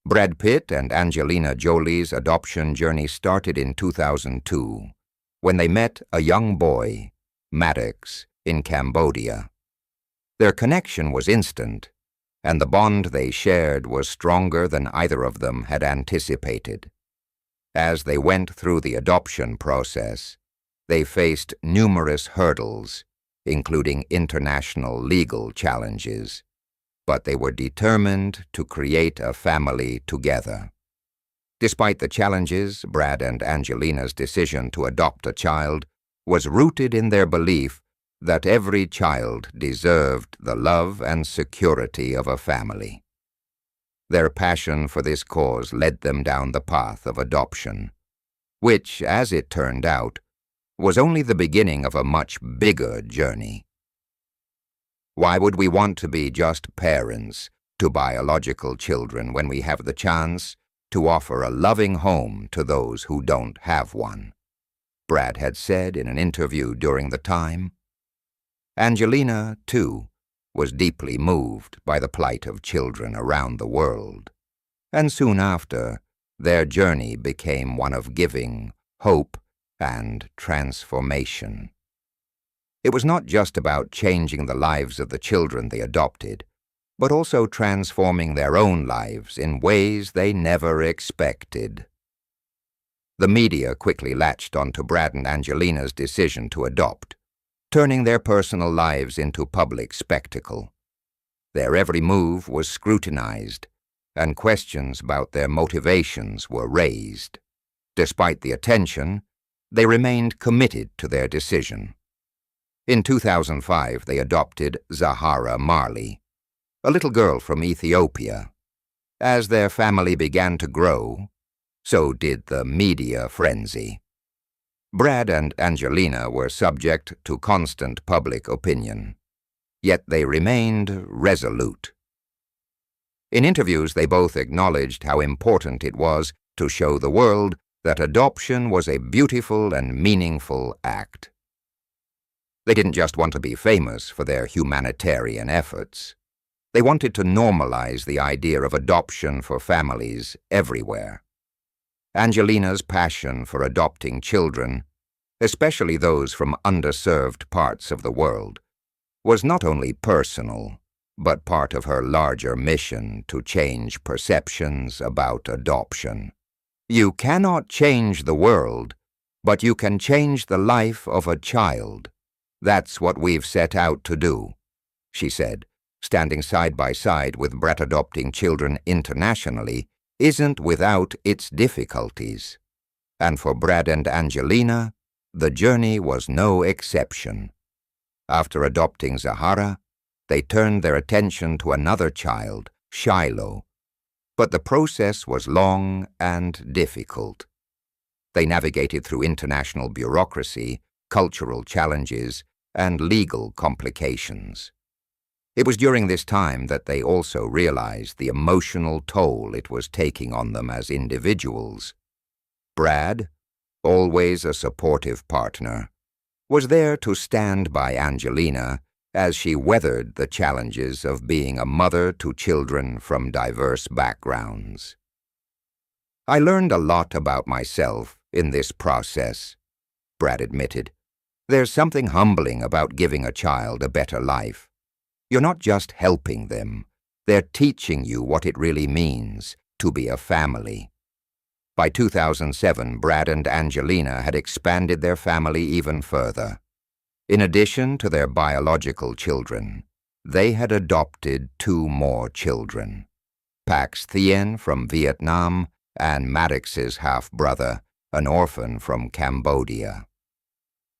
Brad Pitt and Angelina Jolie's adoption journey started in 2002 when they met a young boy, Maddox, in Cambodia. Their connection was instant, and the bond they shared was stronger than either of them had anticipated. As they went through the adoption process, they faced numerous hurdles, including international legal challenges, but they were determined to create a family together. Despite the challenges, Brad and Angelina's decision to adopt a child was rooted in their belief that every child deserved the love and security of a family. Their passion for this cause led them down the path of adoption, which, as it turned out, was only the beginning of a much bigger journey. Why would we want to be just parents to biological children when we have the chance to offer a loving home to those who don't have one? Brad had said in an interview during the time. Angelina, too, was deeply moved by the plight of children around the world, and soon after, their journey became one of giving, hope, and transformation. It was not just about changing the lives of the children they adopted, but also transforming their own lives in ways they never expected. The media quickly latched onto Brad and Angelina's decision to adopt, turning their personal lives into public spectacle. Their every move was scrutinized, and questions about their motivations were raised. Despite the attention, they remained committed to their decision. In 2005, they adopted Zahara Marley, a little girl from Ethiopia. As their family began to grow, so did the media frenzy. Brad and Angelina were subject to constant public opinion, yet they remained resolute. In interviews, they both acknowledged how important it was to show the world that adoption was a beautiful and meaningful act. They didn't just want to be famous for their humanitarian efforts. They wanted to normalize the idea of adoption for families everywhere. Angelina's passion for adopting children, especially those from underserved parts of the world, was not only personal, but part of her larger mission to change perceptions about adoption. You cannot change the world, but you can change the life of a child. That's what we've set out to do, she said, standing side by side with Brad. Adopting children internationally isn't without its difficulties, and for Brad and Angelina, the journey was no exception. After adopting Zahara, they turned their attention to another child, Shiloh, but the process was long and difficult. They navigated through international bureaucracy, cultural challenges, and legal complications. It was during this time that they also realized the emotional toll it was taking on them as individuals. Brad, always a supportive partner, was there to stand by Angelina as she weathered the challenges of being a mother to children from diverse backgrounds. I learned a lot about myself in this process, Brad admitted. There's something humbling about giving a child a better life. You're not just helping them, they're teaching you what it really means to be a family. By 2007, Brad and Angelina had expanded their family even further. In addition to their biological children, they had adopted 2 more children, Pax Thien from Vietnam and Maddox's half-brother, an orphan from Cambodia.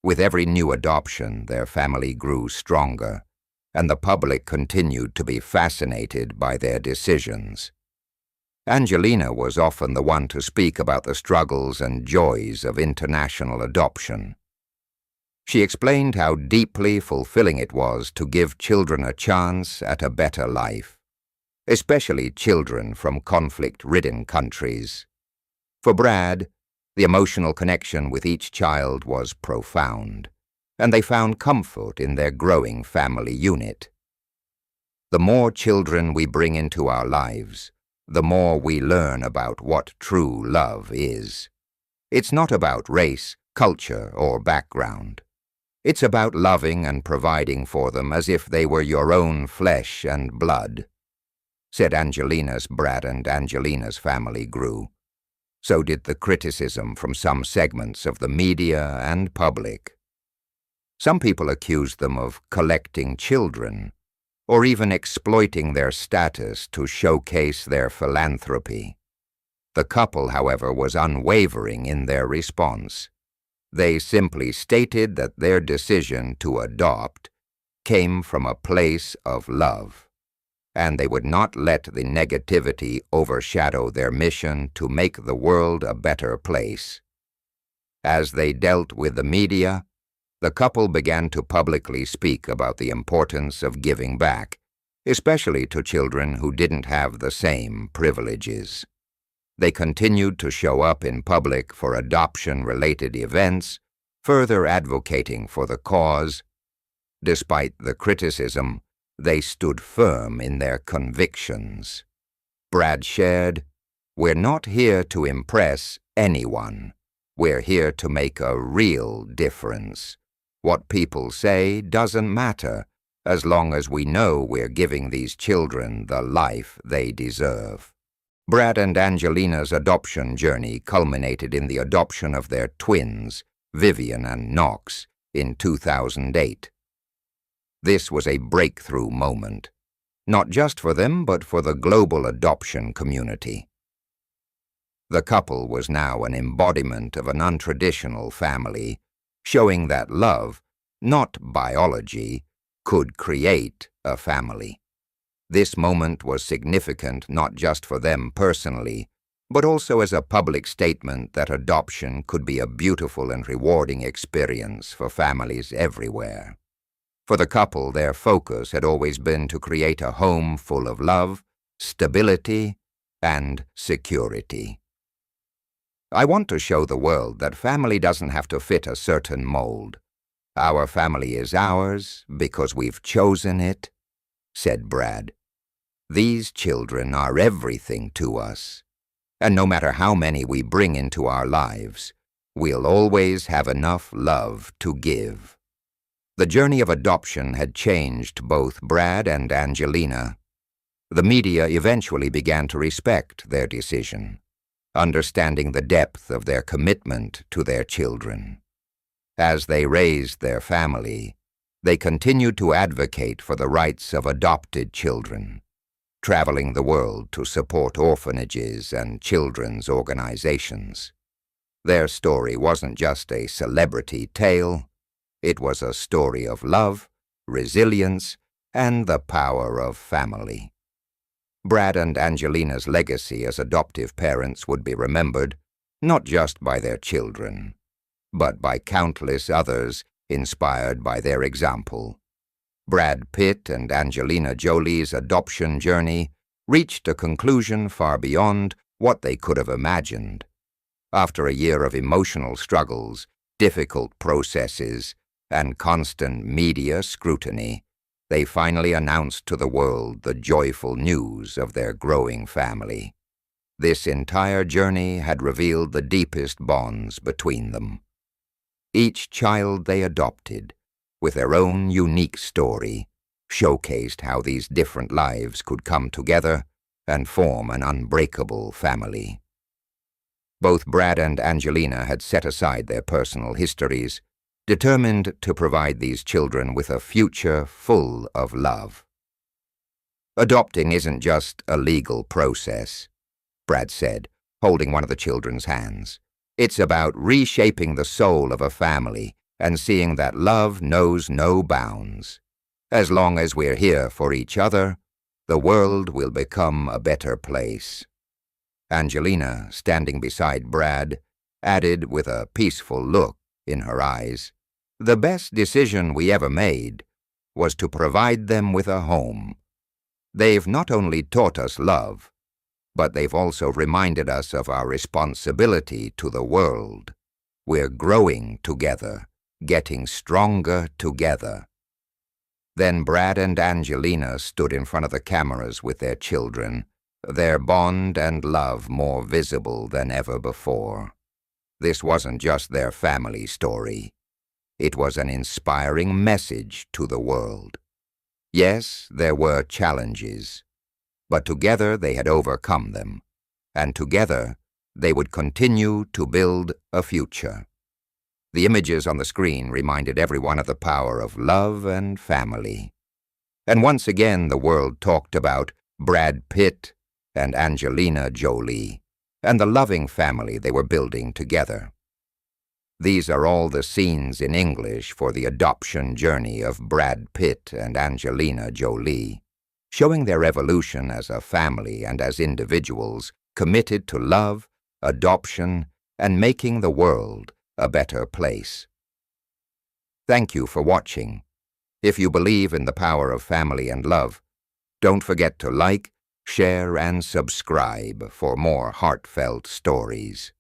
With every new adoption, their family grew stronger, and the public continued to be fascinated by their decisions. Angelina was often the one to speak about the struggles and joys of international adoption. She explained how deeply fulfilling it was to give children a chance at a better life, especially children from conflict-ridden countries. For Brad, the emotional connection with each child was profound, and they found comfort in their growing family unit. The more children we bring into our lives, the more we learn about what true love is. It's not about race, culture, or background. It's about loving and providing for them as if they were your own flesh and blood. Said Angelina's Brad and Angelina's family grew. So did the criticism from some segments of the media and public. Some people accused them of collecting children, or even exploiting their status to showcase their philanthropy. The couple, however, was unwavering in their response. They simply stated that their decision to adopt came from a place of love, and they would not let the negativity overshadow their mission to make the world a better place. As they dealt with the media, the couple began to publicly speak about the importance of giving back, especially to children who didn't have the same privileges. They continued to show up in public for adoption-related events, further advocating for the cause. Despite the criticism, they stood firm in their convictions. Brad shared, "We're not here to impress anyone. We're here to make a real difference. What people say doesn't matter, as long as we know we're giving these children the life they deserve." Brad and Angelina's adoption journey culminated in the adoption of their twins, Vivian and Knox, in 2008. This was a breakthrough moment, not just for them, but for the global adoption community. The couple was now an embodiment of an untraditional family, showing that love, not biology, could create a family. This moment was significant not just for them personally, but also as a public statement that adoption could be a beautiful and rewarding experience for families everywhere. For the couple, their focus had always been to create a home full of love, stability, and security. I want to show the world that family doesn't have to fit a certain mold. Our family is ours because we've chosen it, said Brad. These children are everything to us, and no matter how many we bring into our lives, we'll always have enough love to give. The journey of adoption had changed both Brad and Angelina. The media eventually began to respect their decision, understanding the depth of their commitment to their children. As they raised their family, they continued to advocate for the rights of adopted children, traveling the world to support orphanages and children's organizations. Their story wasn't just a celebrity tale, it was a story of love, resilience, and the power of family. Brad and Angelina's legacy as adoptive parents would be remembered not just by their children, but by countless others inspired by their example. Brad Pitt and Angelina Jolie's adoption journey reached a conclusion far beyond what they could have imagined. After a year of emotional struggles, difficult processes, and constant media scrutiny, they finally announced to the world the joyful news of their growing family. This entire journey had revealed the deepest bonds between them. Each child they adopted, with their own unique story, showcased how these different lives could come together and form an unbreakable family. Both Brad and Angelina had set aside their personal histories, determined to provide these children with a future full of love. Adopting isn't just a legal process, Brad said, holding one of the children's hands. It's about reshaping the soul of a family and seeing that love knows no bounds. As long as we're here for each other, the world will become a better place. Angelina, standing beside Brad, added with a peaceful look in her eyes, "The best decision we ever made was to provide them with a home. They've not only taught us love, but they've also reminded us of our responsibility to the world. We're growing together, getting stronger together." Then Brad and Angelina stood in front of the cameras with their children, their bond and love more visible than ever before. This wasn't just their family story. It was an inspiring message to the world. Yes, there were challenges, but together they had overcome them, and together they would continue to build a future. The images on the screen reminded everyone of the power of love and family. And once again the world talked about Brad Pitt and Angelina Jolie and the loving family they were building together. These are all the scenes in English for the adoption journey of Brad Pitt and Angelina Jolie, showing their evolution as a family and as individuals committed to love, adoption, and making the world a better place. Thank you for watching. If you believe in the power of family and love, don't forget to like, share, and subscribe for more heartfelt stories.